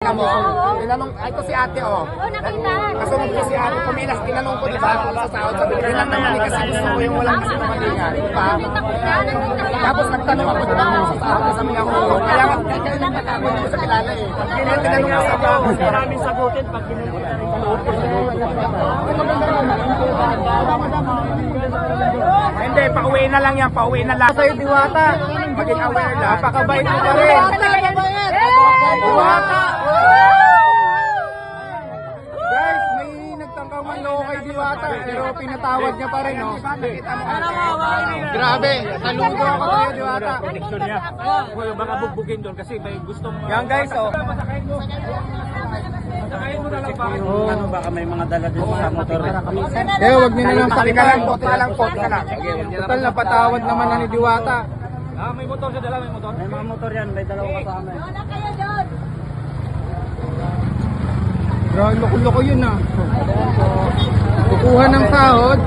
Tingnan mo, tinanong, ay ito si ate oh. nakita. Kasunod ko si ate, pumilas, tinanong ko diba kung sa sahod. Sabi ko lang naman eh, kasi gusto ko yung walang kasinungalingan. Diba? Tapos nagtanong ako diba kung sa sahod, sabi nga ko, kaya nga, kaya lang natakot ko sa kilala eh. Tinanong ko sa sahod. Maraming sagutin pag kinukuha rin. Hindi, pauwi na lang yan, pauwi na lang. Sa'yo, Diwata, maging aware lang. Napakabait mo pa rin. Diwata! Guys, may nagtangkaw man loko kay Diwata, pero pinatawad niya pa rin, no? Grabe, saludo ako sa'yo, Diwata. Connection niya. Baka bugbugin doon kasi may gusto mo. Yan guys, oh. Masakayin mo na lang bakit? Ano baka may mga dala din sa motor. Eh, wag niyo na lang pakita lang, pot na lang, pot na lang. Total, napatawad naman na ni Diwata. May motor siya dala, may motor. May mga motor yan, may dalawa kasama. Wala kayo doon. Grabe, loko-loko yun ah. Kukuha ng sahod,